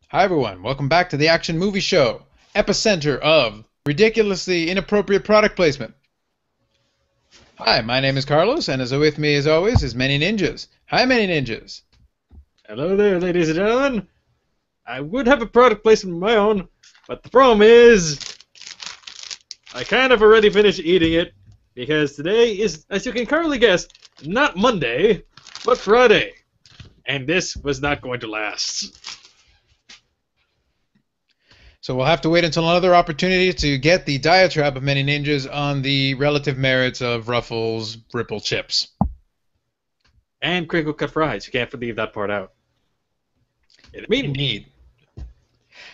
Hi everyone, welcome back to the Action Movie Show, epicenter of ridiculously inappropriate product placement. Hi, my name is Carlos, and as with me as always is Manyninjas. Hi Manyninjas. Hello there, ladies and gentlemen. I would have a product placement of my own, but the problem is I kind of already finished eating it because today is, as you can currently guess, not Monday, but Friday. And this was not going to last. So we'll have to wait until another opportunity to get the diatribe of Manyninjas on the relative merits of Ruffles Ripple chips. And crinkle cut fries. You can't leave that part out. Indeed.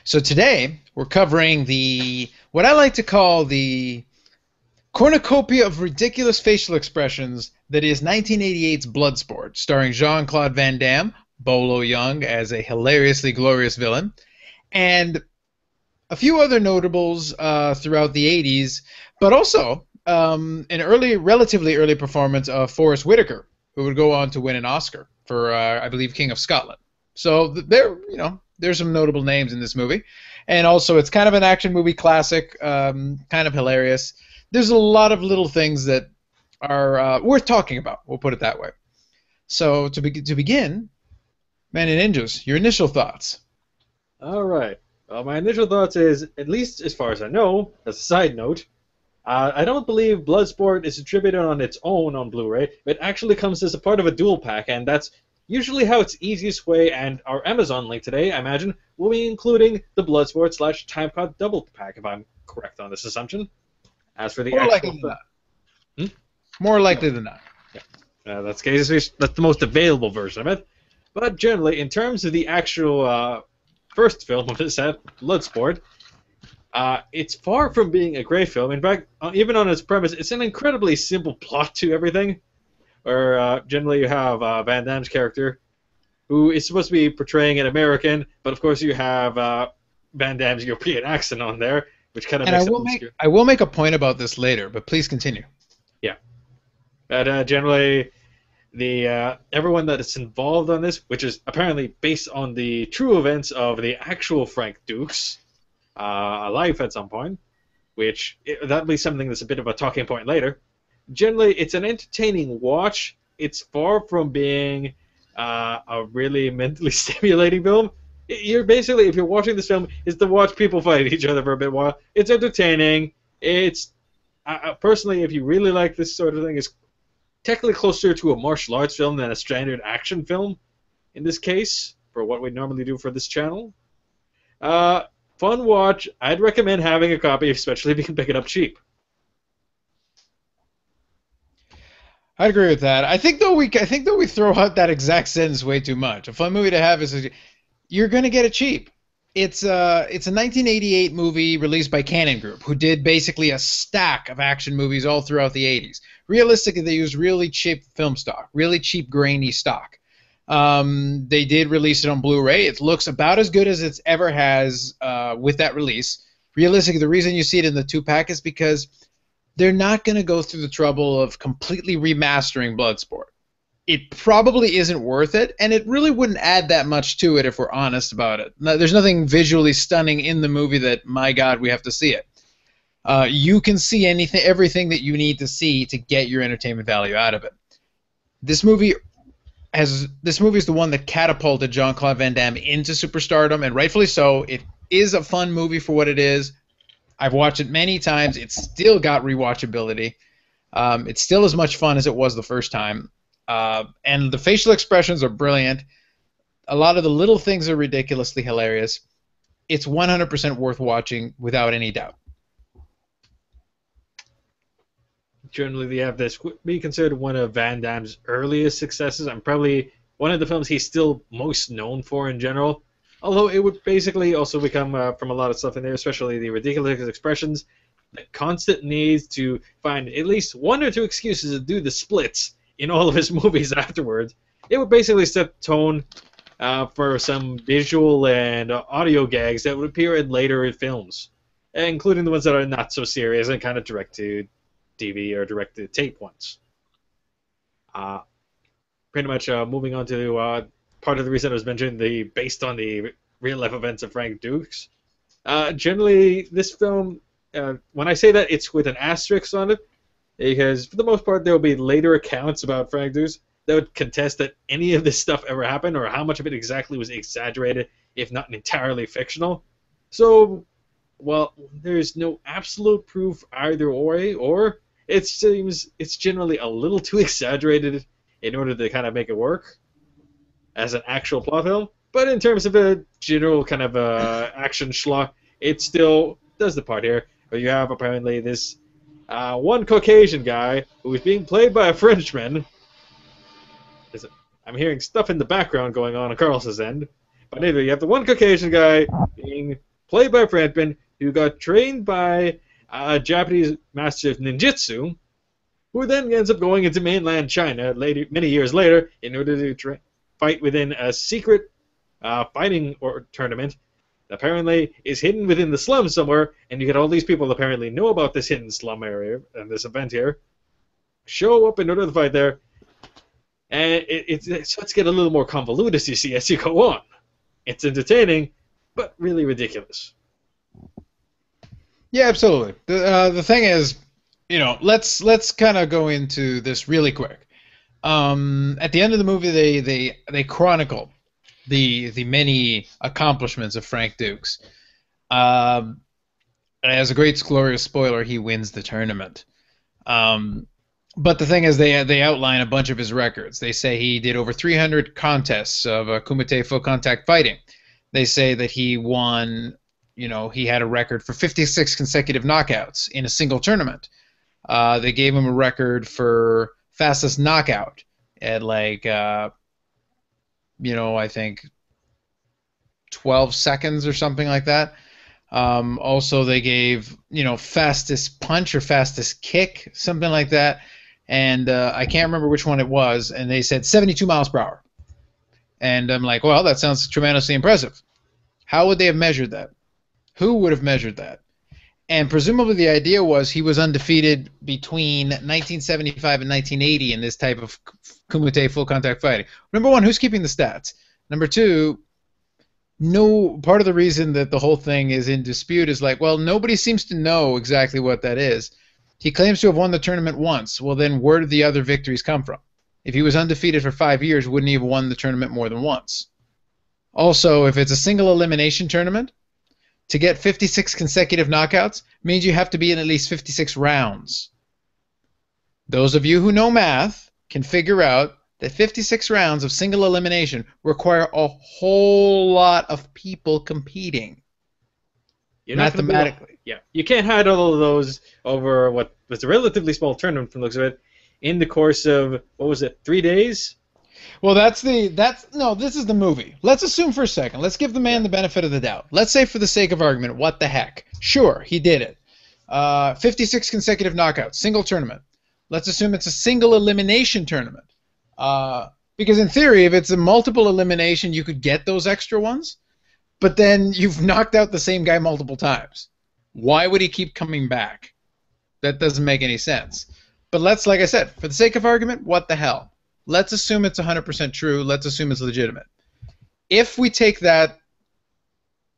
So today we're covering what I like to call the cornucopia of ridiculous facial expressions that is 1988's Bloodsport, starring Jean-Claude Van Damme, Bolo Yeung as a hilariously glorious villain, and a few other notables throughout the 80s, but also an relatively early performance of Forrest Whitaker, who would go on to win an Oscar for, I believe, King of Scotland. So there's some notable names in this movie, and also it's kind of an action movie classic, kind of hilarious. There's a lot of little things that are worth talking about. We'll put it that way. So to begin, Manyninjas, your initial thoughts. All right. Well, my initial thoughts is, at least as far as I know, as a side note, I don't believe Bloodsport is distributed on its own on Blu-ray. It actually comes as a part of a dual pack, and that's usually how it's easiest way. And our Amazon link today, I imagine, will be including the Bloodsport / Timecode double pack, if I'm correct on this assumption. As for the More actual, likely than not. More likely than not. Yeah, that's the most available version of it. But generally, in terms of the actual first film of this set, Bloodsport, it's far from being a great film. In fact, even on its premise, it's an incredibly simple plot to everything. Where generally you have Van Damme's character, who is supposed to be portraying an American, but of course you have Van Damme's European accent on there, which kind of And makes it obscure. I will make a point about this later, but please continue. Yeah, but generally the everyone that is involved on this, which is apparently based on the true events of the actual Frank Dukes, alive at some point, that'll be something that's a bit of a talking point later. Generally, it's an entertaining watch. It's far from being a really mentally stimulating film. You're basically, if you're watching this film, is to watch people fight each other for a bit while. It's entertaining. It's personally, if you really like this sort of thing, it's technically closer to a martial arts film than a standard action film. In this case, for what we normally do for this channel, fun watch. I'd recommend having a copy, especially if you can pick it up cheap. I agree with that. I think though we throw out that exact sentence way too much. A fun movie to have is you're gonna get it cheap. It's a 1988 movie released by Cannon Group, who did basically a stack of action movies all throughout the 80s. Realistically, they used really cheap film stock, really cheap grainy stock. They did release it on Blu-ray. It looks about as good as it's ever has with that release. Realistically, the reason you see it in the two-pack is because they're not going to go through the trouble of completely remastering Bloodsport. It probably isn't worth it, and it really wouldn't add that much to it if we're honest about it. There's nothing visually stunning in the movie that, my God, we have to see it. You can see everything that you need to see to get your entertainment value out of it. This movie is the one that catapulted Jean-Claude Van Damme into superstardom, and rightfully so. It is a fun movie for what it is. I've watched it many times. It's still got rewatchability. It's still as much fun as it was the first time. And the facial expressions are brilliant. A lot of the little things are ridiculously hilarious. It's 100% worth watching without any doubt. Generally, they have this would be considered one of Van Damme's earliest successes, and probably one of the films he's still most known for in general. Although it would basically also become from a lot of stuff in there, especially the ridiculous expressions, the constant need to find at least one or two excuses to do the splits in all of his movies afterwards. It would basically set the tone for some visual and audio gags that would appear in later films, including the ones that are not so serious and kind of direct to TV or direct to tape ones. Pretty much moving on to part of the reason I was mentioning based on the real life events of Frank Dukes. Generally, this film, when I say that, it's with an asterisk on it, because for the most part, there will be later accounts about Frank Dukes that would contest that any of this stuff ever happened or how much of it exactly was exaggerated, if not entirely fictional. So, well, there's no absolute proof either way, or it seems it's generally a little too exaggerated in order to kind of make it work as an actual plot film. But in terms of a general kind of action schlock, it still does the part here. Where you have apparently this one Caucasian guy who is being played by a Frenchman. I'm hearing stuff in the background going on Carlos's end. But anyway, you have the one Caucasian guy being played by a Frenchman who got trained by a Japanese master of ninjutsu, who then ends up going into mainland China many years later in order to fight within a secret fighting tournament that apparently is hidden within the slum somewhere, and you get all these people that apparently know about this hidden slum area and this event here, show up in order to fight there, and it starts to get a little more convoluted as you go on. It's entertaining, but really ridiculous. Yeah, absolutely. The thing is, let's kind of go into this really quick. At the end of the movie, they chronicle the many accomplishments of Frank Dukes. As a great glorious spoiler, he wins the tournament. But the thing is, they outline a bunch of his records. They say he did over 300 contests of kumite full contact fighting. They say that he won. He had a record for 56 consecutive knockouts in a single tournament. They gave him a record for fastest knockout at I think 12 seconds or something like that. Also, they gave, fastest punch or fastest kick, something like that. And I can't remember which one it was. And they said 72 miles per hour. And I'm like, well, that sounds tremendously impressive. How would they have measured that? Who would have measured that? And presumably the idea was he was undefeated between 1975 and 1980 in this type of kumite full contact fighting. Number one, who's keeping the stats? Number two, no, part of the reason that the whole thing is in dispute is nobody seems to know exactly what that is. He claims to have won the tournament once. Well, then where did the other victories come from? If he was undefeated for 5 years, wouldn't he have won the tournament more than once? Also, if it's a single elimination tournament, to get 56 consecutive knockouts means you have to be in at least 56 rounds. Those of you who know math can figure out that 56 rounds of single elimination require a whole lot of people competing. Mathematically. Yeah, you can't hide all of those over what was a relatively small tournament from the looks of it in the course of, 3 days? Well, this is the movie. Let's assume for a second. Let's give the man the benefit of the doubt. Let's say for the sake of argument, what the heck? Sure, he did it. 56 consecutive knockouts, single tournament. Let's assume it's a single elimination tournament. Because in theory, if it's a multiple elimination, you could get those extra ones. But then you've knocked out the same guy multiple times. Why would he keep coming back? That doesn't make any sense. But like I said, for the sake of argument, what the hell? Let's assume it's 100% true. Let's assume it's legitimate. If we take that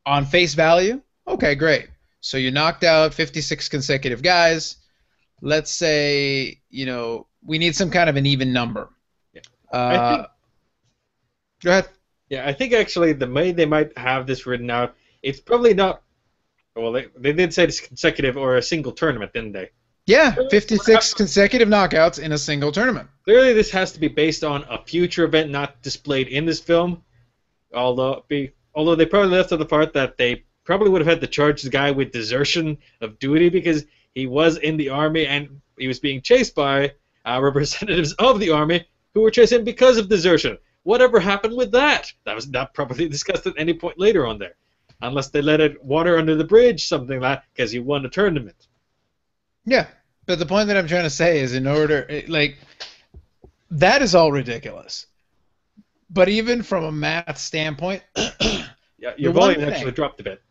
on face value, okay, great. So you knocked out 56 consecutive guys. Let's say, we need some kind of an even number. Yeah. Go ahead. Yeah, I think actually the way they might have this written out, it's probably not. Well, they did say it's consecutive or a single tournament, didn't they? Yeah, 56 consecutive knockouts in a single tournament. Clearly, this has to be based on a future event not displayed in this film. Although they probably left out the part that they probably would have had to charge the guy with desertion of duty because he was in the army and he was being chased by representatives of the army who were chasing him because of desertion. Whatever happened with that? That was not probably discussed at any point later on there. Unless they let it water under the bridge, something like that, because he won a tournament. Yeah, but the point that I'm trying to say is that is all ridiculous. But even from a math standpoint... yeah, your volume actually dropped a bit.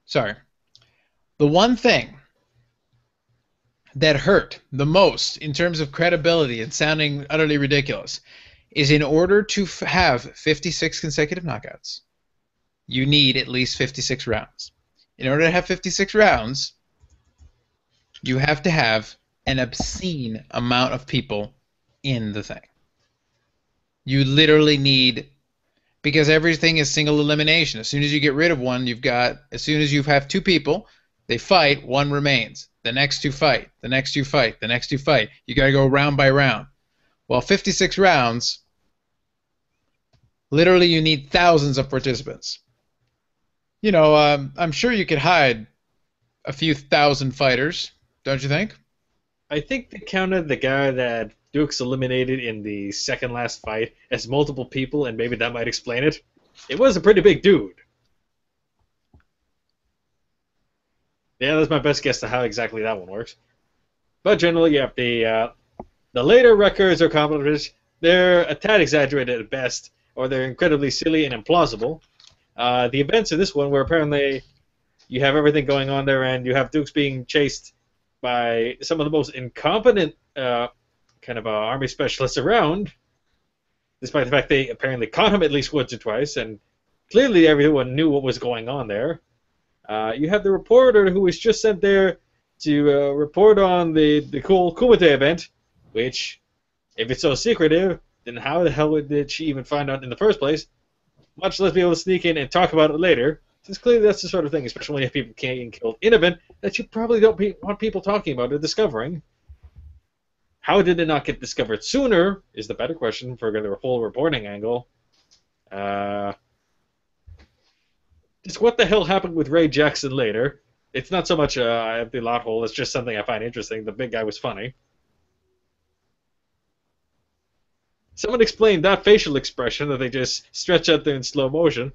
Sorry. The one thing that hurt the most in terms of credibility and sounding utterly ridiculous is in order to have 56 consecutive knockouts, you need at least 56 rounds. In order to have 56 rounds, you have to have an obscene amount of people in the thing. You literally need, because everything is single elimination. As soon as you get rid of one, as soon as you have two people, they fight, one remains. The next two fight, the next two fight, the next two fight. You got to go round by round. Well, 56 rounds, literally you need thousands of participants. I'm sure you could hide a few thousand fighters, don't you think? I think they counted the guy that Dukes eliminated in the second last fight as multiple people, and maybe that might explain it. It was a pretty big dude. Yeah, that's my best guess to how exactly that one works. But generally, yeah, the later records or competitors, they're a tad exaggerated at best, or they're incredibly silly and implausible. The events of this one, where apparently you have everything going on there, and you have Dukes being chased by some of the most incompetent army specialists around, despite the fact they apparently caught him at least once or twice, and clearly everyone knew what was going on there. You have the reporter who was just sent there to report on the cool Kumite event, which, if it's so secretive, then how the hell did she even find out in the first place? Much less be able to sneak in and talk about it later. Since clearly that's the sort of thing, especially when you have people getting killed in an event, that you probably don't want people talking about or discovering. How did it not get discovered sooner is the better question for the whole reporting angle. Just what the hell happened with Ray Jackson later? It's not so much the lot hole, it's just something I find interesting. The big guy was funny. Someone explained that facial expression that they just stretch out there in slow motion.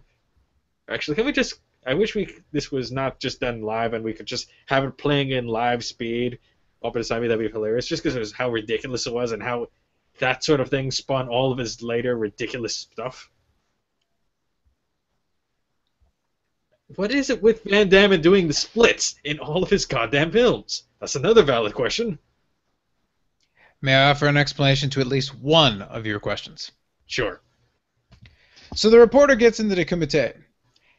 Actually, can we just... I wish this was not just done live and we could just have it playing in live speed. Up beside me, that'd be hilarious. Just because of how ridiculous it was and how that sort of thing spawned all of his later ridiculous stuff. What is it with Van Damme and doing the splits in all of his goddamn films? That's another valid question. May I offer an explanation to at least one of your questions? Sure. So the reporter gets into the kumite.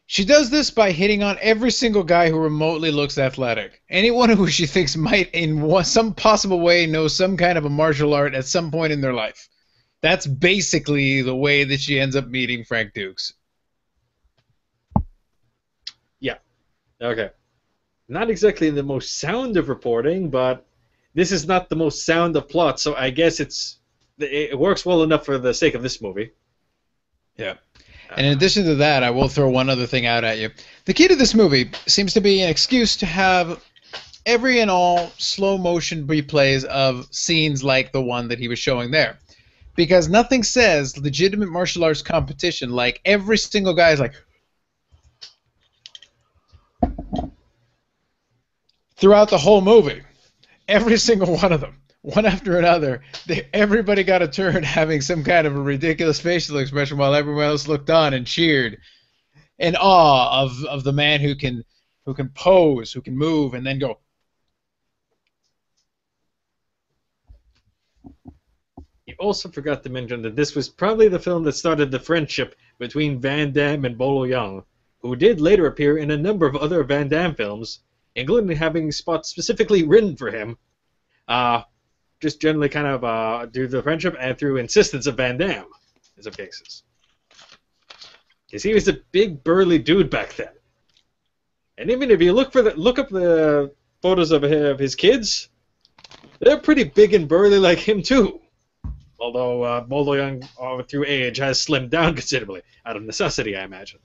She does this by hitting on every single guy who remotely looks athletic. Anyone who she thinks might, in some possible way, know some kind of a martial art at some point in their life. That's basically the way that she ends up meeting Frank Dukes. Yeah. Okay. Not exactly the most sound of reporting, but this is not the most sound of plot, so I guess it works well enough for the sake of this movie. Yeah. And in addition to that, I will throw one other thing out at you. The key to this movie seems to be an excuse to have every and all slow motion replays of scenes like the one that he was showing there. Because nothing says legitimate martial arts competition like every single guy is like... Throughout the whole movie. Every single one of them. One after another, everybody got a turn having some kind of a ridiculous facial expression while everyone else looked on and cheered in awe of the man who can pose, who can move, and then go. You also forgot to mention that this was probably the film that started the friendship between Van Damme and Bolo Yeung, who did later appear in a number of other Van Damme films, including having spots specifically written for him. Just generally kind of due to the friendship and through insistence of Van Damme in some cases. Because he was a big burly dude back then. And even if you look up the photos of his kids, they're pretty big and burly like him too. Although Bolo Yeung, through age, has slimmed down considerably, out of necessity, I imagine.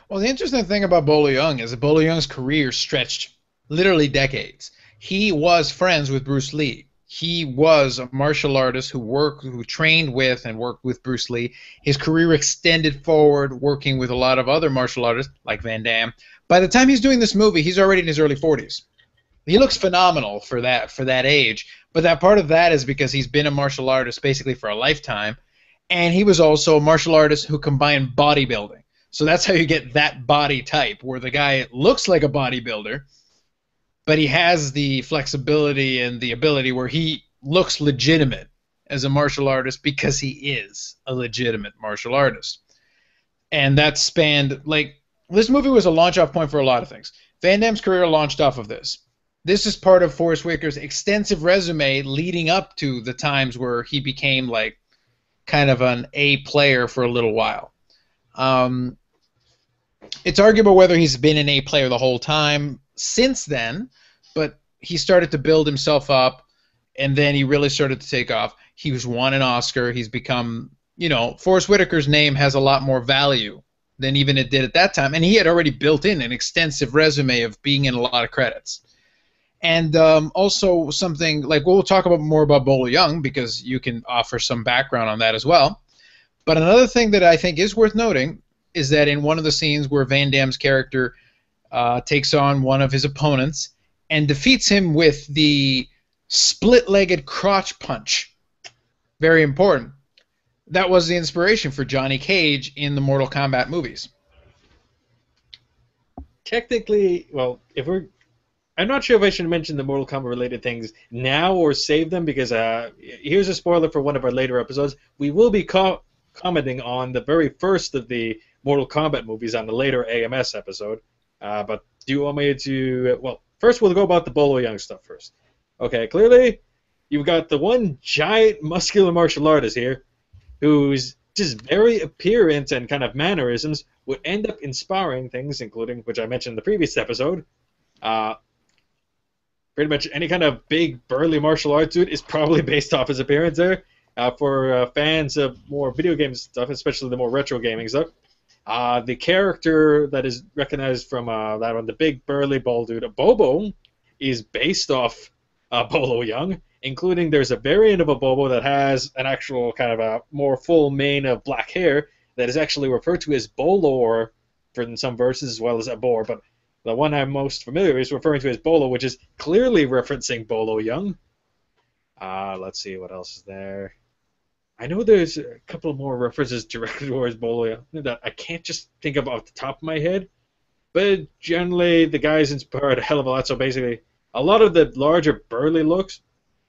Well, the interesting thing about Bolo Yeung is that Bolo Yeung's career stretched literally decades. He was friends with Bruce Lee. He was a martial artist who trained with and worked with Bruce Lee. His career extended forward, working with a lot of other martial artists like Van Damme. By the time he's doing this movie, he's already in his early 40s. He looks phenomenal for that age, but that part of that is because he's been a martial artist basically for a lifetime, and he was also a martial artist who combined bodybuilding. So that's how you get that body type, where the guy looks like a bodybuilder, but he has the flexibility and the ability where he looks legitimate as a martial artist because he is a legitimate martial artist. and that spanned like this movie was a launch off point for a lot of things. Van Damme's career launched off of this. This is part of Forrest Whitaker's extensive resume leading up to the times where he became like kind of an A player for a little while. Um, it's arguable whether he's been an A player the whole time since then, but he started to build himself up, and then he really started to take off. He was won an Oscar. He's become, Forrest Whitaker's name has a lot more value than even it did at that time, and he had already built in an extensive resume of being in a lot of credits. And also something like we'll talk about more about Bolo Yeung because you can offer some background on that as well. But another thing that I think is worth noting is that in one of the scenes where Van Damme's character takes on one of his opponents and defeats him with the split-legged crotch punch, very important. That was the inspiration for Johnny Cage in the Mortal Kombat movies. Technically, well, I'm not sure if I should mention the Mortal Kombat related things now or save them because here's a spoiler for one of our later episodes. We will be commenting on the very first of the Mortal Kombat movies on the later AMS episode. But do you want me to... Well, first we'll go about the Bolo Yeung stuff first. Okay, clearly you've got the one giant muscular martial artist here whose just very appearance and kind of mannerisms would end up inspiring things, including, which I mentioned in the previous episode, pretty much any kind of big, burly martial arts dude is probably based off his appearance there. For fans of more video game stuff, especially the more retro gaming stuff, the character that is recognized from that one, the big, burly, bald dude, Bobo, is based off Bolo Yeung, including there's a variant of a Bobo that has an actual kind of a more full mane of black hair that is actually referred to as Bolo in some verses as well as Abor, but the one I'm most familiar with is referring to as Bolo, which is clearly referencing Bolo Yeung. Let's see, what else is there? I know there's a couple more references directly towards Bolo Yeung that I can't just think of off the top of my head, but generally the guy's inspired a hell of a lot, so basically a lot of the larger burly looks,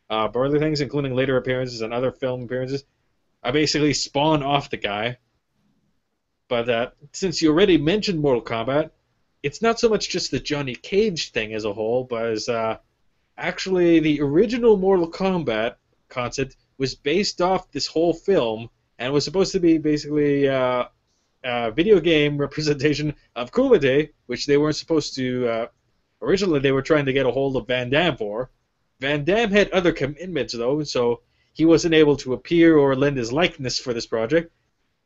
burly things, including later appearances and other film appearances, I basically spawn off the guy. But since you already mentioned Mortal Kombat, it's not so much just the Johnny Cage thing as a whole, but as actually the original Mortal Kombat concept was based off this whole film and was supposed to be basically a video game representation of Kumite, which they weren't supposed to... originally, they were trying to get a hold of Van Damme for. Van Damme had other commitments, though, so he wasn't able to appear or lend his likeness for this project.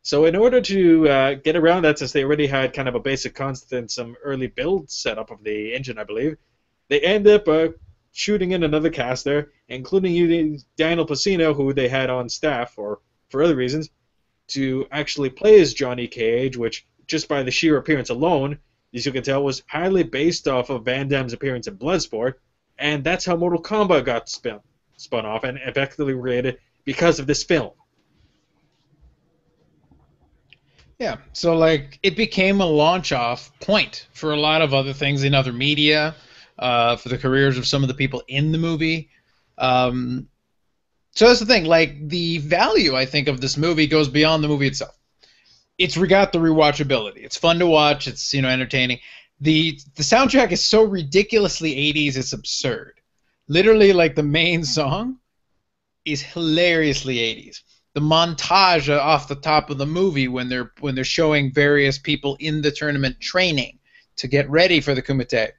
So in order to get around that, since they already had kind of a basic concept and some early build setup of the engine, I believe, they end up shooting in another cast there, including using Daniel Pacino, who they had on staff or for other reasons, to actually play as Johnny Cage, which just by the sheer appearance alone, as you can tell, was highly based off of Van Damme's appearance in Bloodsport, and that's how Mortal Kombat got spun off and effectively created because of this film. Yeah, so like it became a launch-off point for a lot of other things in other media, for the careers of some of the people in the movie. So that's the thing. Like the value, I think, of this movie goes beyond the movie itself. It's got the rewatchability. It's fun to watch. It's entertaining. The soundtrack is so ridiculously 80s, it's absurd. Literally, like the main song is hilariously 80s. The montage off the top of the movie when they're showing various people in the tournament training to get ready for the Kumite,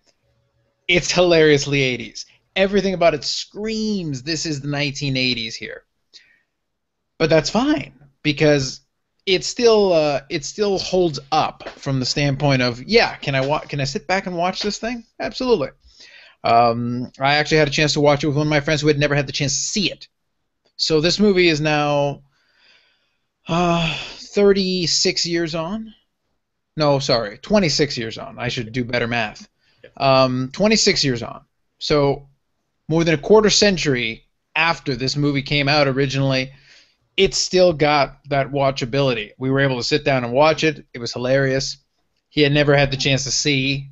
it's hilariously 80s. Everything about it screams this is the 1980s here. But that's fine because it still holds up from the standpoint of, yeah, can I sit back and watch this thing? Absolutely. I actually had a chance to watch it with one of my friends who had never had the chance to see it. So this movie is now 36 years on. No, sorry, 26 years on. I should do better math. 26 years on. So more than a quarter century after this movie came out originally, it's still got that watchability. We were able to sit down and watch it. It was hilarious. He had never had the chance to see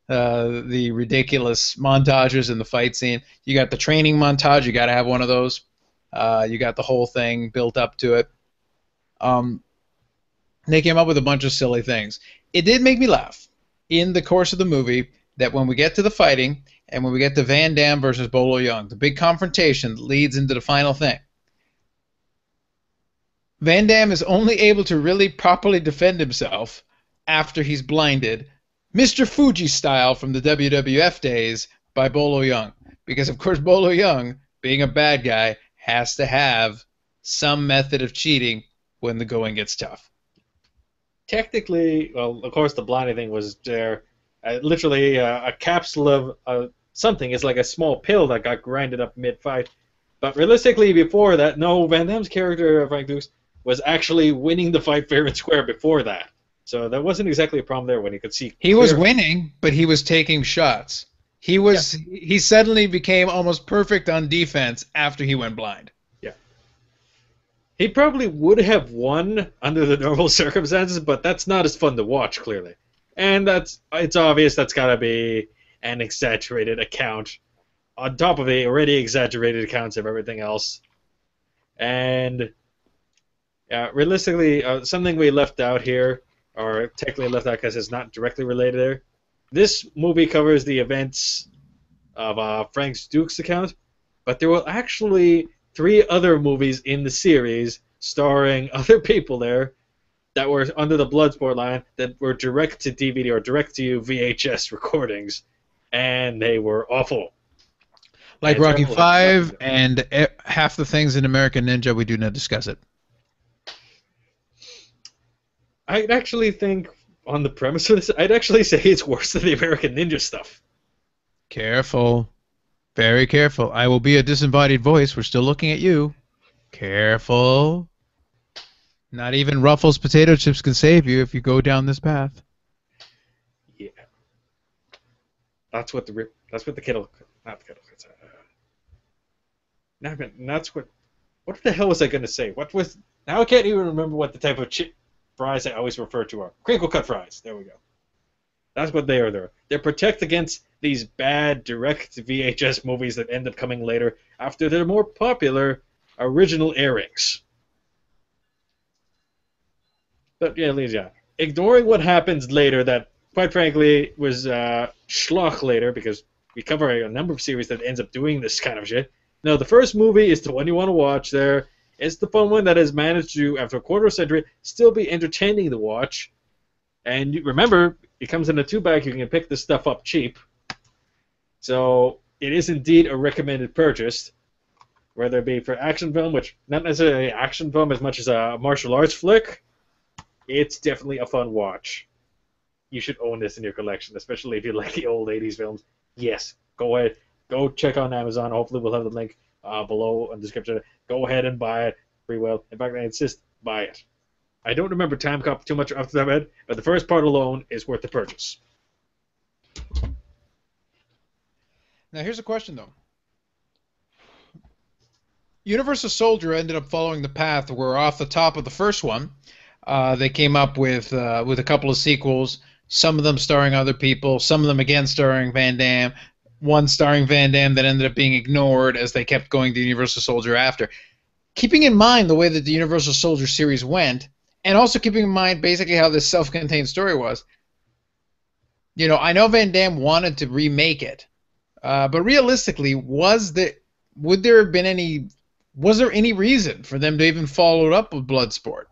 the ridiculous montages in the fight scene. You got the training montage. You got to have one of those. You got the whole thing built up to it. They came up with a bunch of silly things. It did make me laugh in the course of the movie that when we get to the fighting and when we get to Van Damme versus Bolo Yeung, the big confrontation that leads into the final thing, Van Damme is only able to really properly defend himself after he's blinded, Mr. Fuji style from the WWF days, by Bolo Yeung. Because, of course, Bolo Yeung, being a bad guy, has to have some method of cheating when the going gets tough. Technically, well, of course, the blinding thing was there. Literally, a capsule of something is like a small pill that got grinded up mid-fight. But realistically, before that, no, Van Damme's character, Frank Dukes, was actually winning the fight fair and square before that. So that wasn't exactly a problem there when he could see. He was winning, but he was taking shots. He suddenly became almost perfect on defense after he went blind. Yeah. He probably would have won under the normal circumstances, but that's not as fun to watch, clearly. And it's obvious that's got to be an exaggerated account on top of the already exaggerated accounts of everything else. And realistically, something we left out here, or technically left out because it's not directly related there. This movie covers the events of Frank Duke's account, but there were actually 3 other movies in the series starring other people there that were under the Bloodsport line that were direct to DVD or direct to VHS recordings, and they were awful. Like Rocky V and half the things in American Ninja, we do not discuss it. I'd actually think, on the premise of this, I'd actually say it's worse than the American Ninja stuff. Careful. Very careful. I will be a disembodied voice. We're still looking at you. Careful. Not even Ruffles potato chips can save you if you go down this path. Yeah. That's what the kettle... Not the kettle... that's what the hell was I going to say? Now I can't even remember what the type of fries I always refer to are. Crinkle cut fries. There we go. That's what they are there. They protect against these bad direct VHS movies that end up coming later after their more popular original airings. But yeah, ignoring what happens later that, quite frankly, was schlock later, because we cover a number of series that ends up doing this kind of shit. No, the first movie is the one you want to watch there. It's the fun one that has managed to, after a quarter century, still be entertaining to watch. And remember, it comes in a 2-pack. You can pick this stuff up cheap. So it is indeed a recommended purchase, whether it be for action film, which not necessarily action film as much as a martial arts flick. It's definitely a fun watch. You should own this in your collection, especially if you like the old 80s films. Yes, go ahead. Go check on Amazon. Hopefully we'll have the link below in the description. Go ahead and buy it. Free will. In fact, I insist, buy it. I don't remember Time Cop too much off the top of my head, but the first part alone is worth the purchase. Now here's a question, though. Universal Soldier ended up following the path where off the top of the first one, they came up with a couple of sequels, some of them starring other people, some of them again starring Van Damme, one starring Van Damme that ended up being ignored as they kept going to Universal Soldier after. Keeping in mind the way that the Universal Soldier series went, and also keeping in mind basically how this self-contained story was, you know, I know Van Damme wanted to remake it, but realistically, was there any reason for them to even follow it up with Bloodsport?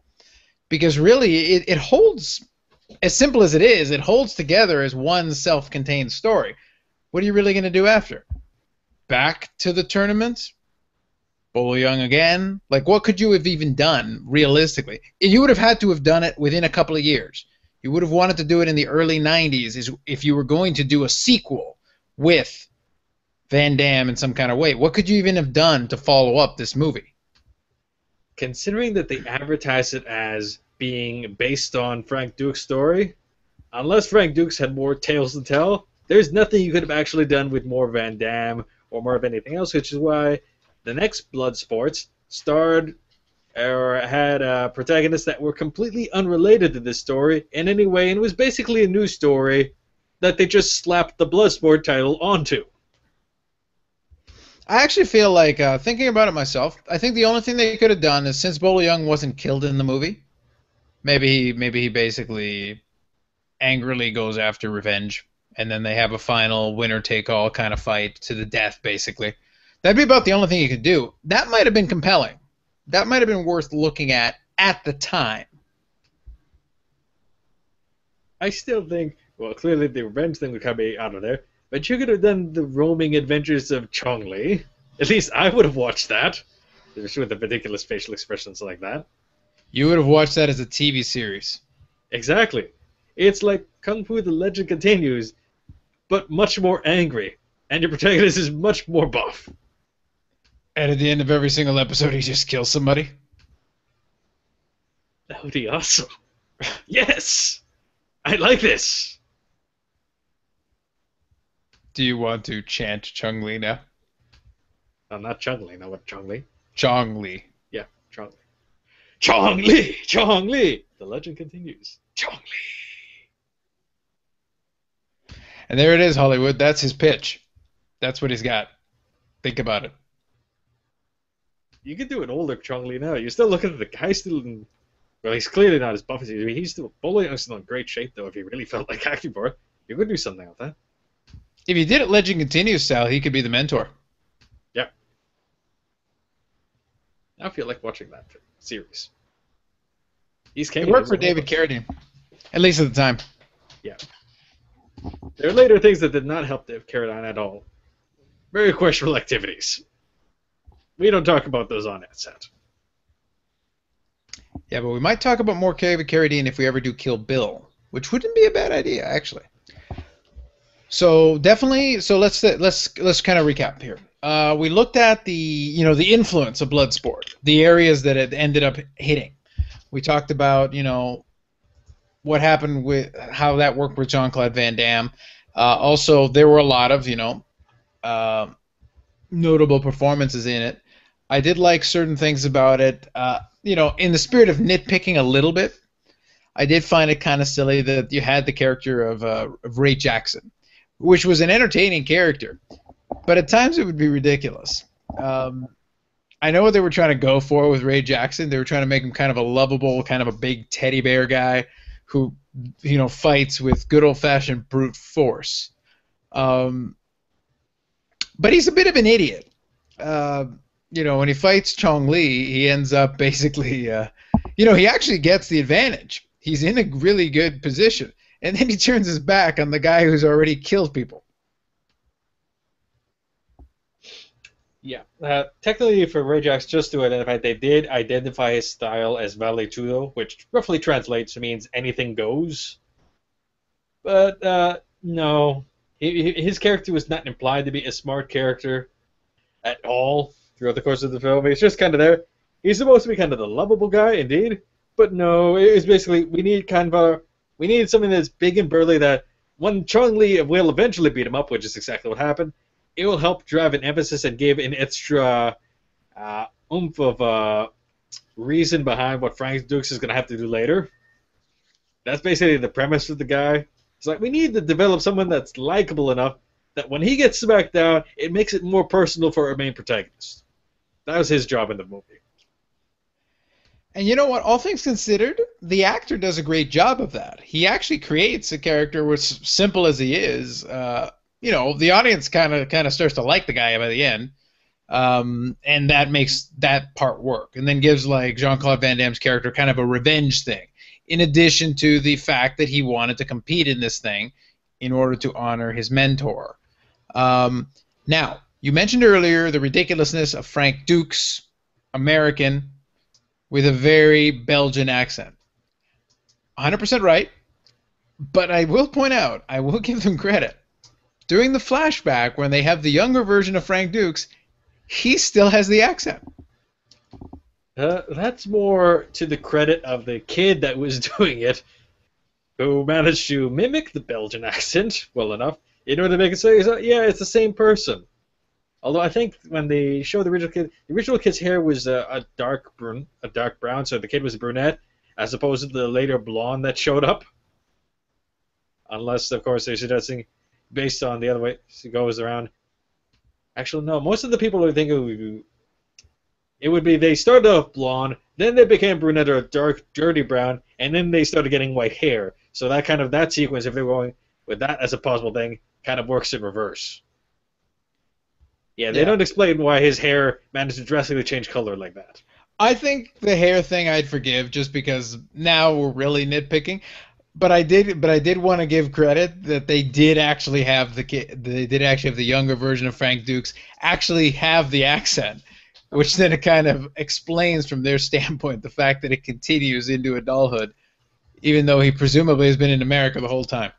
Because really, it holds, as simple as it is, it holds together as one self-contained story. What are you really going to do after? Back to the tournament? Bolo Yeung again? Like, what could you have even done, realistically? You would have had to have done it within a couple of years. You would have wanted to do it in the early 90s if you were going to do a sequel with Van Damme in some kind of way. What could you even have done to follow up this movie? Considering that they advertise it as being based on Frank Duke's story, unless Frank Dukes had more tales to tell, there's nothing you could have actually done with more Van Damme or more of anything else, which is why the next Bloodsports starred or had protagonists that were completely unrelated to this story in any way, and it was basically a new story that they just slapped the Bloodsport title onto. I actually feel like, thinking about it myself, I think the only thing they could have done is, since Bolo Yeung wasn't killed in the movie, Maybe he basically angrily goes after revenge, and then they have a final winner take all kind of fight to the death, basically. That'd be about the only thing you could do. That might have been compelling. That might have been worth looking at the time. I still think, well, clearly the revenge thing would come out of there, but you could have done the roaming adventures of Chong Li. At least I would have watched that, especially with the ridiculous facial expressions like that. You would have watched that as a TV series. Exactly. It's like Kung Fu The Legend Continues, but much more angry, and your protagonist is much more buff. And at the end of every single episode, he just kills somebody. That would be awesome. Yes! I like this! Do you want to chant Chung Li now? I'm not Chung Li, no, what Chong Li? Chong Li. Yeah, Chong Li. Chong Li! Chong Li! The legend continues. Chong Li! And there it is, Hollywood. That's his pitch. That's what he's got. Think about it. You could do an older Chong Li now. You're still looking at the guy still in... Well, he's clearly not as buff as he is. I mean, he's still... Bolo Yeung's still in great shape, though, if he really felt like acting for it. You could do something like that. If he did it Legend Continues style, he could be the mentor. Yeah. I feel like watching that series. He's It worked for David Carradine. At least at the time. Yeah. There are later things that did not help David Carradine at all. Very questionable activities. We don't talk about those on that set. Yeah, but we might talk about more David Carradine if we ever do Kill Bill, which wouldn't be a bad idea, actually. So definitely, so let's kind of recap here. We looked at the influence of Bloodsport, the areas that it ended up hitting. We talked about what happened with how that worked with Jean-Claude Van Damme. Also, there were a lot of notable performances in it. I did like certain things about it. In the spirit of nitpicking a little bit, I did find it kind of silly that you had the character of Ray Jackson, which was an entertaining character, but at times it would be ridiculous. I know what they were trying to go for with Ray Jackson. They were trying to make him kind of a lovable, kind of a big teddy bear guy who, fights with good old-fashioned brute force. But he's a bit of an idiot. When he fights Chong Li, he ends up basically, he actually gets the advantage. He's in a really good position. And then he turns his back on the guy who's already killed people. Yeah. Technically, for Ray Jackson, just to identify, they did identify his style as Vale Tudo, which roughly translates to means anything goes. But, no. His character was not implied to be a smart character at all throughout the course of the film. He's just kind of there. He's supposed to be kind of the lovable guy, indeed. But no, it's basically, we need something that's big and burly that when Chong Li will eventually beat him up, which is exactly what happened, it will help drive an emphasis and give an extra oomph of reason behind what Frank Dukes is going to have to do later. That's basically the premise of the guy. It's like, we need to develop someone that's likable enough that when he gets smacked down, it makes it more personal for our main protagonist. That was his job in the movie. And you know what? All things considered, the actor does a great job of that. He actually creates a character which, simple as he is, the audience kind of starts to like the guy by the end, and that makes that part work, and then gives like Jean-Claude Van Damme's character kind of a revenge thing, in addition to the fact that he wanted to compete in this thing in order to honor his mentor. Now, you mentioned earlier the ridiculousness of Frank Dukes, American, with a very Belgian accent. 100% right, but I will point out, I will give them credit. During the flashback, when they have the younger version of Frank Dukes, he still has the accent. That's more to the credit of the kid that was doing it, who managed to mimic the Belgian accent well enough in order to make it say, yeah, it's the same person. Although I think when they showed the original kid's hair was a dark brown, so the kid was a brunette, as opposed to the later blonde that showed up. Unless, of course, they're suggesting, based on the other way it goes around. Actually, no. Most of the people who think it would be they started off blonde, Then they became brunette or dark, dirty brown, and then they started getting white hair. So that sequence, if they're going with that as a possible thing, kind of works in reverse. Yeah, they Yeah. don't explain why his hair managed to drastically change color like that. I think the hair thing I'd forgive just because now we're really nitpicking. But I did want to give credit that they did actually have they did actually have the younger version of Frank Dukes actually have the accent, which then it kind of explains from their standpoint the fact that it continues into adulthood, even though he presumably has been in America the whole time.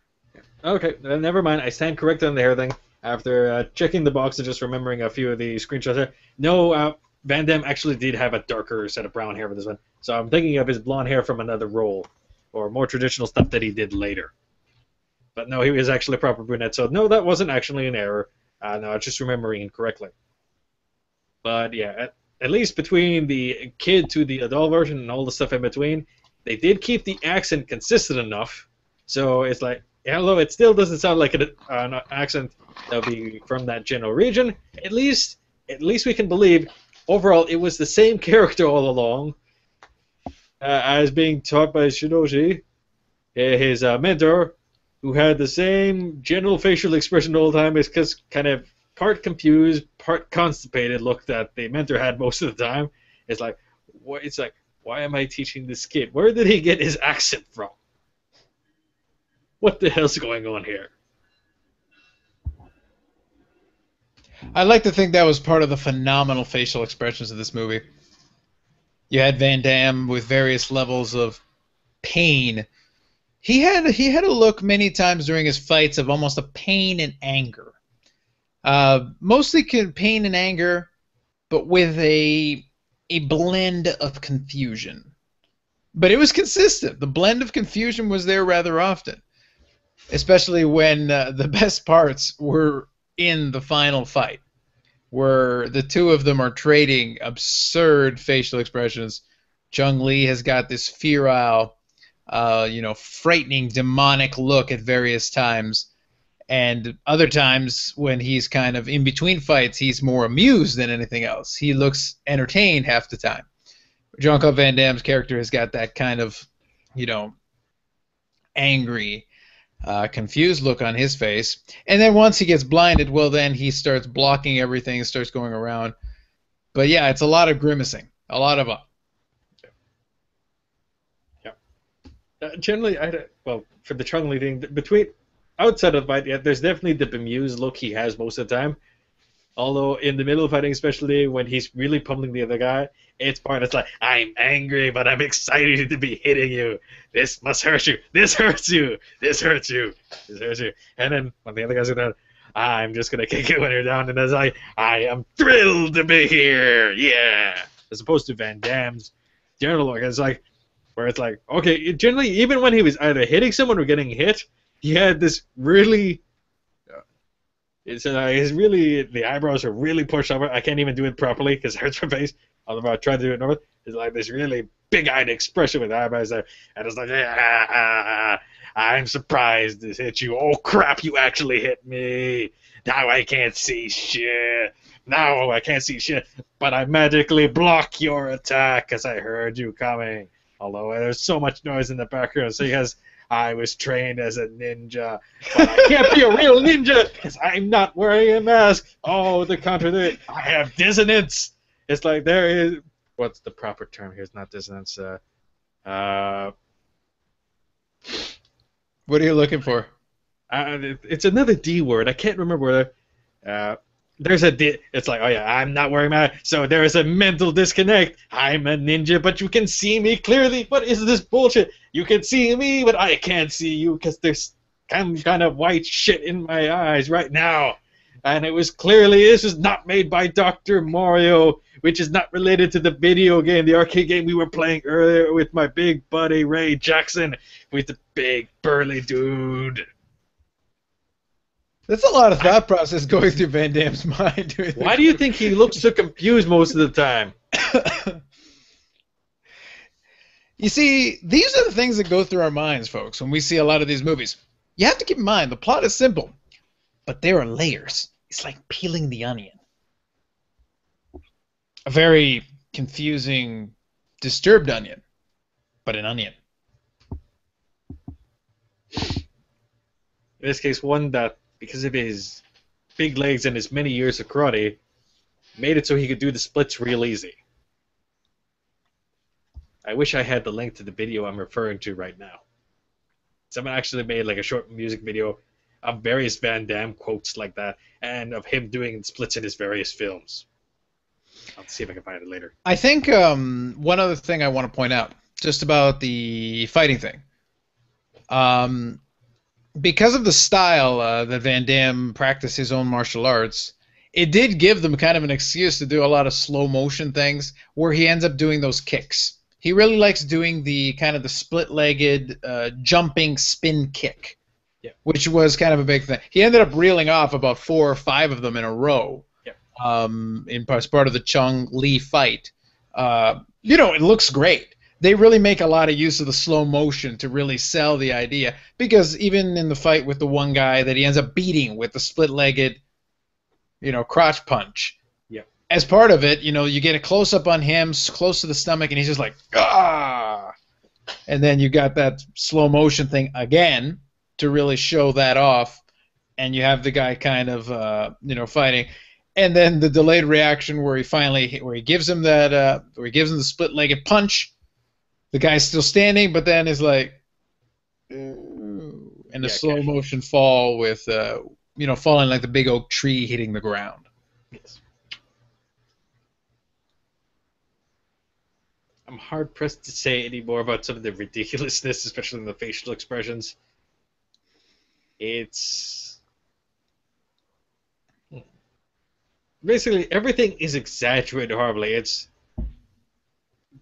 Okay, never mind. I stand corrected on the hair thing. After checking the box and just remembering a few of the screenshots there, no, Van Damme actually did have a darker set of brown hair for this one. So I'm thinking of his blonde hair from another role, or more traditional stuff that he did later. But no, he was actually a proper brunette. So no, that wasn't actually an error. No, I was just remembering incorrectly. But yeah, at least between the kid to the adult version and all the stuff in between, they did keep the accent consistent enough. So it's like, although it still doesn't sound like an accent that would be from that general region, at least we can believe overall it was the same character all along, as being taught by Shinoshi, his mentor, who had the same general facial expression all the time. It's just kind of part confused, part constipated look that the mentor had most of the time. It's like, why am I teaching this kid? Where did he get his accent from? What the hell's going on here? I like to think that was part of the phenomenal facial expressions of this movie. You had Van Damme with various levels of pain. He had a look many times during his fights of almost a pain and anger. Mostly pain and anger, but with a blend of confusion. But it was consistent. The blend of confusion was there rather often, especially when the best parts were in the final fight, where the two of them are trading absurd facial expressions. Chung-Li has got this feral, frightening, demonic look at various times. And other times, when he's kind of in between fights, he's more amused than anything else. He looks entertained half the time. Jean-Claude Van Damme's character has got that kind of, angry, confused look on his face. And then once he gets blinded, well, then he starts blocking everything, starts going around. But yeah, it's a lot of grimacing. A lot of... Generally, for the Chung-Li thing, outside of the fight, yeah, there's definitely the bemused look he has most of the time. Although in the middle of fighting, especially when he's really pummeling the other guy, it's like, I'm angry, but I'm excited to be hitting you. This must hurt you. This hurts you. This hurts you. This hurts you. And then when the other guys are down, I'm just gonna kick it when you're down, and it's like, I am thrilled to be here. Yeah. As opposed to Van Damme's general look, it's like, where it's like, okay, generally, even when he was either hitting someone or getting hit, he had this really, the eyebrows are really pushed over. I can't even do it properly because it hurts my face. Although I tried to do it normal, it's like this really big-eyed expression with eyebrows there, and it's like, I'm surprised this hit you. Oh crap, you actually hit me. Now I can't see shit. Now I can't see shit, but I magically block your attack because I heard you coming. Although there's so much noise in the background, so he has, I was trained as a ninja, but I can't be a real ninja because I'm not wearing a mask. Oh, the contradiction. I have dissonance. It's like there is, what's the proper term here? It's not dissonance. What are you looking for? It's another D word. I can't remember whether. It's like, oh yeah, I'm not wearing my, so there is a mental disconnect. I'm a ninja, but you can see me clearly. What is this bullshit? You can see me, but I can't see you because there's kind of white shit in my eyes right now. And it was clearly, this was not made by Dr. Mario, which is not related to the video game, the arcade game we were playing earlier with my big buddy Ray Jackson, with the big burly dude. That's a lot of thought process going through Van Damme's mind. Why do you think he looks so confused most of the time? You see, these are the things that go through our minds, folks, when we see a lot of these movies. You have to keep in mind, the plot is simple, but there are layers. It's like peeling the onion. A very confusing disturbed onion, but an onion. In this case, one that, because of his big legs and his many years of karate, made it so he could do the splits real easy. I wish I had the link to the video I'm referring to right now. Someone actually made like a short music video of various Van Damme quotes like that, and of him doing splits in his various films. I'll see if I can find it later. I think one other thing I want to point out, just about the fighting thing. Um, because of the style that Van Damme practiced his own martial arts, it did give them kind of an excuse to do a lot of slow motion things where he ends up doing those kicks. He really likes doing the kind of the split-legged jumping spin kick, yeah, which was kind of a big thing. He ended up reeling off about 4 or 5 of them in a row, yeah, as part of the Chung Lee fight. It looks great. They really make a lot of use of the slow motion to really sell the idea, because even in the fight with the one guy that he ends up beating with the split-legged, crotch punch, yeah, as part of it, you get a close-up on him, close to the stomach, and he's just like, ah! And then you got that slow motion thing again to really show that off, and you have the guy kind of, fighting. And then the delayed reaction where he gives him the split-legged punch. The guy's still standing, but then is like, and the slow motion fall with, falling like the big oak tree hitting the ground. Yes. I'm hard pressed to say any more about some of the ridiculousness, especially in the facial expressions. It's basically everything is exaggerated horribly. It's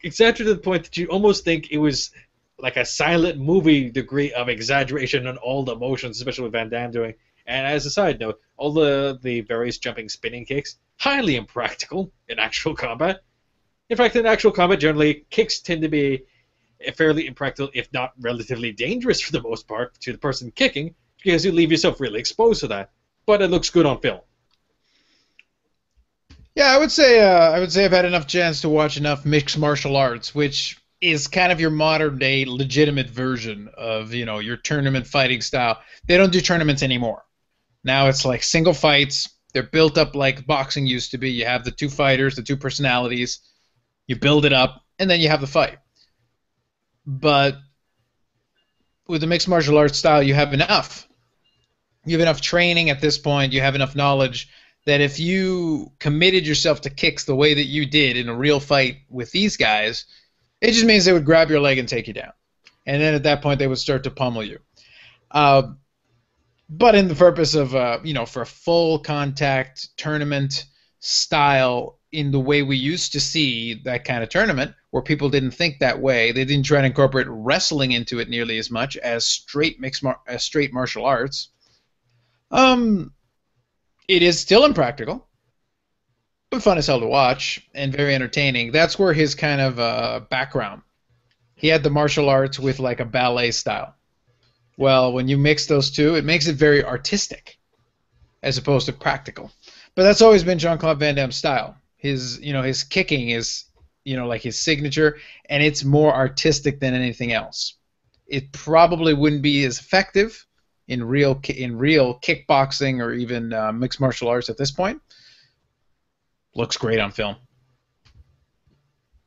exaggerated to the point that you almost think it was like a silent movie degree of exaggeration on all the emotions, especially with Van Damme doing. And as a side note, all the various jumping spinning kicks, highly impractical in actual combat. In fact, in actual combat, generally, kicks tend to be fairly impractical, if not relatively dangerous for the most part, to the person kicking, because you leave yourself really exposed to that. But it looks good on film. Yeah, I would say I've had enough chance to watch enough mixed martial arts, which is kind of your modern day legitimate version of, your tournament fighting style. They don't do tournaments anymore. Now it's like single fights. They're built up like boxing used to be. You have the 2 fighters, the 2 personalities. You build it up, and then you have the fight. But with the mixed martial arts style, you have enough. You have enough training at this point. You have enough knowledge that if you committed yourself to kicks the way that you did in a real fight with these guys, it just means they would grab your leg and take you down. And then at that point, they would start to pummel you. But in the purpose of, for a full contact tournament style, in the way we used to see that kind of tournament, where people didn't think that way, they didn't try to incorporate wrestling into it nearly as much as straight martial arts. It is still impractical, but fun as hell to watch and very entertaining. That's where his kind of background. He had the martial arts with like a ballet style. Well, when you mix those two, it makes it very artistic as opposed to practical. But that's always been Jean-Claude Van Damme's style. His kicking is, like his signature, and it's more artistic than anything else. It probably wouldn't be as effective in real kickboxing or even mixed martial arts at this point. Looks great on film.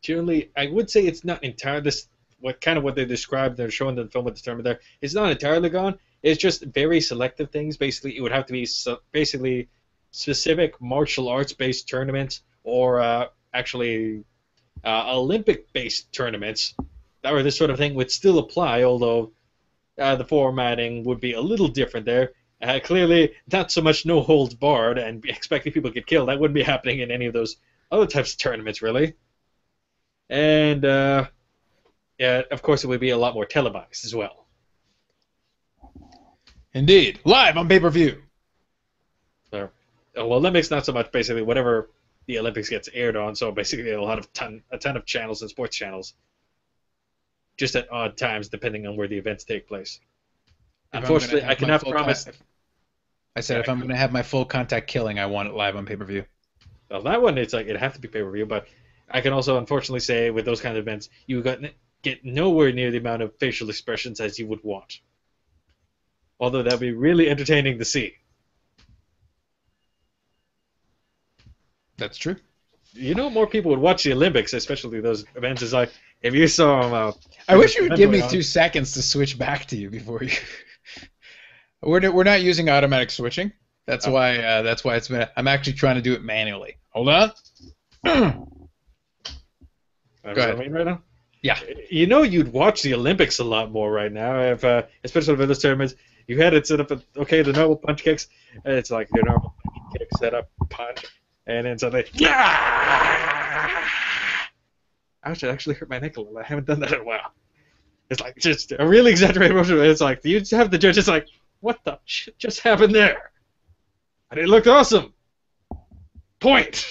Generally, I would say it's not entirely what they described. They're showing the film with the term there. It's not entirely gone. It's just very selective things. Basically, it would have to be basically specific martial arts based tournaments or actually Olympic based tournaments. That or this sort of thing would still apply, although the formatting would be a little different there. Clearly, not so much no holds barred and expecting people to get killed. That wouldn't be happening in any of those other types of tournaments, really. And, of course, it would be a lot more televised as well. Indeed. Live on pay-per-view. So, well, Olympics, not so much. Basically, whatever the Olympics gets aired on. So, basically, a ton of channels and sports channels. Just at odd times, depending on where the events take place. Unfortunately, I cannot promise. I said if I'm going to have my full contact killing, I want it live on pay-per-view. Well, that one, it's like it'd have to be pay-per-view, but I can also unfortunately say with those kind of events, get nowhere near the amount of facial expressions as you would want. Although that'd be really entertaining to see. That's true. You know, more people would watch the Olympics, especially those events. Is like if you saw. I wish you would give me 2 seconds to switch back to you before you. We're not using automatic switching. That's why it's been. I'm actually trying to do it manually. Hold on. Go ahead. What I mean right now? Yeah. You know, you'd watch the Olympics a lot more right now, if especially for those tournaments. You had it set up. The normal punch kicks. And it's like your normal punch kick set up punch, and then suddenly, yeah. Ouch! It actually hurt my ankle. I haven't done that in a while. It's like just a really exaggerated motion. It's like you just have the judge. It's like, what the shit just happened there? And it looked awesome. Point.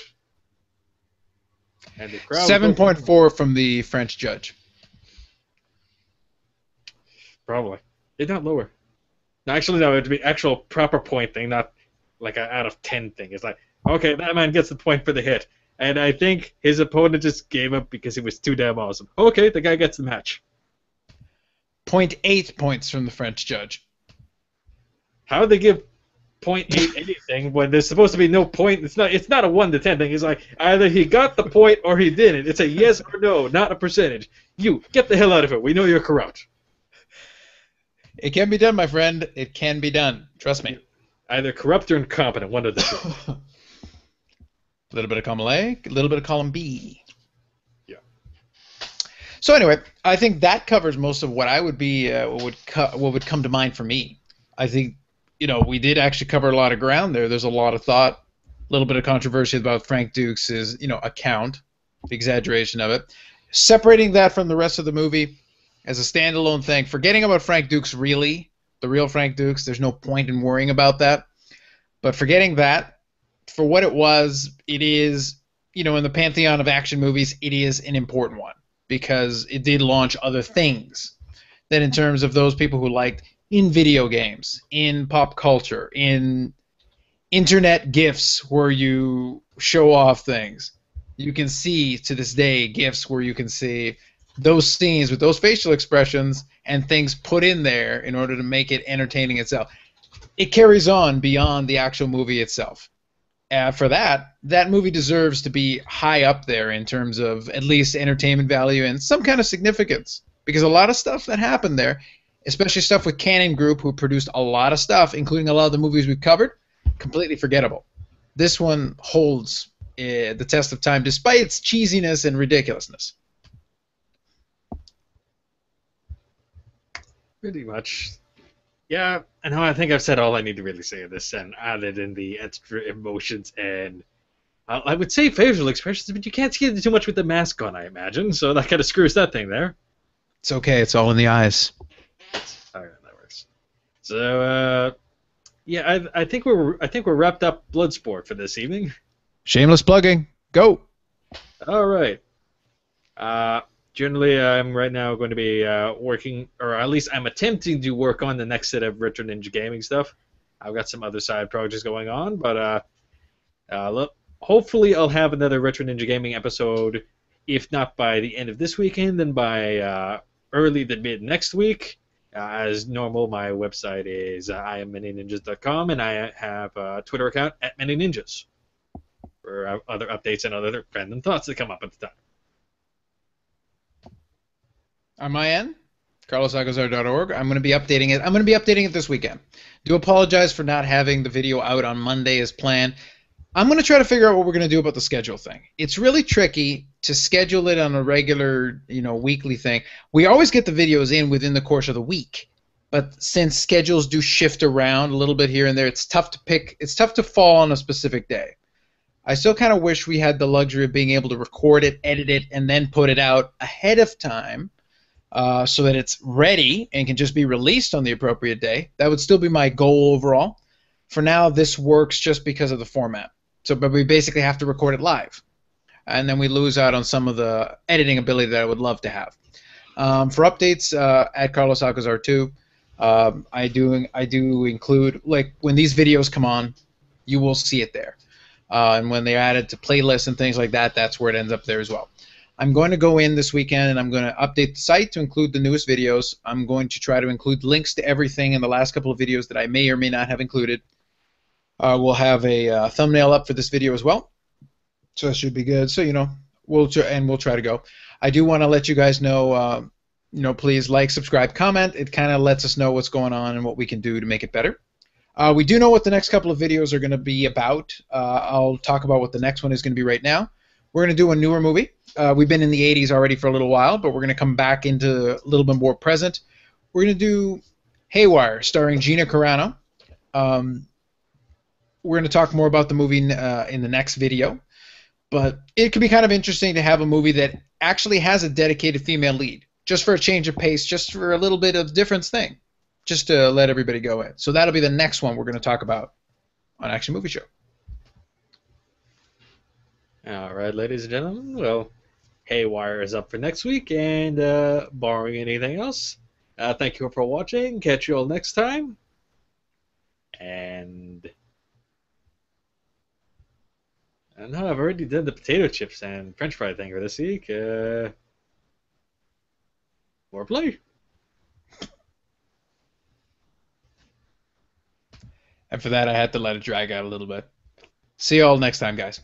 And the crowd 7.4 from the French judge. Probably. It's not lower. No, actually, no. It'd be actual proper point thing, not like an out of 10 thing. It's like, okay, that man gets the point for the hit. And I think his opponent just gave up because he was too damn awesome. Okay, the guy gets the match. 0.8 points from the French judge. How would they give 0.8 anything when there's supposed to be no point? It's not a 1 to 10 thing. It's like either he got the point or he didn't. It's a yes or no, not a percentage. You get the hell out of it. We know you're corrupt. It can be done, my friend. It can be done. Trust me. Either corrupt or incompetent. One of the two. A little bit of column A, a little bit of column B. Yeah. So anyway, I think that covers most of what I would be what would come to mind for me. I think we did actually cover a lot of ground there. There's a lot of thought, a little bit of controversy about Frank Dukes' account, the exaggeration of it. Separating that from the rest of the movie as a standalone thing, forgetting about Frank Dukes really, the real Frank Dukes. There's no point in worrying about that. But forgetting that, for what it was, it is, in the pantheon of action movies, it is an important one because it did launch other things. Then in terms of those people who liked in video games, in pop culture, in internet GIFs where you show off things, you can see to this day GIFs where you can see those scenes with those facial expressions and things put in there in order to make it entertaining itself. It carries on beyond the actual movie itself. For that movie deserves to be high up there in terms of at least entertainment value and some kind of significance. Because a lot of stuff that happened there, especially stuff with Canon Group, who produced a lot of stuff, including a lot of the movies we've covered, completely forgettable. This one holds the test of time despite its cheesiness and ridiculousness. Pretty much. Yeah, I know. I think I've said all I need to really say of this, and added in the extra emotions and I would say facial expressions, but you can't see it too much with the mask on, I imagine. So that kind of screws that thing there. It's okay. It's all in the eyes. All right, that works. So yeah, I think we're wrapped up Bloodsport for this evening. Shameless plugging. Go. All right. Generally, I'm right now going to be working, or at least I'm attempting to work on the next set of Retro Ninja Gaming stuff. I've got some other side projects going on, but look, hopefully I'll have another Retro Ninja Gaming episode, if not by the end of this weekend, then by early to mid next week. As normal, my website is IamManyninjas.com, and I have a Twitter account at Manyninjas for other updates and other random thoughts that come up at the time. On my end, carlosalcazar.org. I'm going to be updating it. I'm going to be updating it this weekend. Do apologize for not having the video out on Monday as planned. I'm going to try to figure out what we're going to do about the schedule thing. It's really tricky to schedule it on a regular, weekly thing. We always get the videos in within the course of the week, but since schedules do shift around a little bit here and there, it's tough to pick. It's tough to fall on a specific day. I still kind of wish we had the luxury of being able to record it, edit it, and then put it out ahead of time. So that it's ready and can just be released on the appropriate day. That would still be my goal overall. For now, this works just because of the format. But we basically have to record it live. And then we lose out on some of the editing ability that I would love to have. For updates at Carlos Alcazar 2, I do include, like, when these videos come on, you will see it there. And when they're added to playlists and things like that, that's where it ends up there as well. I'm going to go in this weekend and I'm going to update the site to include the newest videos. I'm going to try to include links to everything in the last couple of videos that I may or may not have included. We'll have a thumbnail up for this video as well, so that should be good. So we'll try to go. I do want to let you guys know, please like, subscribe, comment. It kind of lets us know what's going on and what we can do to make it better. We do know what the next couple of videos are going to be about. I'll talk about what the next one is going to be right now. We're going to do a newer movie. We've been in the 80s already for a little while, but we're going to come back into a little bit more present. We're going to do Haywire, starring Gina Carano. We're going to talk more about the movie in the next video. But it could be kind of interesting to have a movie that actually has a dedicated female lead, just for a change of pace, just for a little bit of different thing, just to let everybody go in. So that'll be the next one we're going to talk about on Action Movie Show. All right, ladies and gentlemen. Well, Haywire is up for next week, and barring anything else, thank you for watching. Catch you all next time. And no, I've already done the potato chips and French fry thing for this week. More play. And for that, I had to let it drag out a little bit. See you all next time, guys.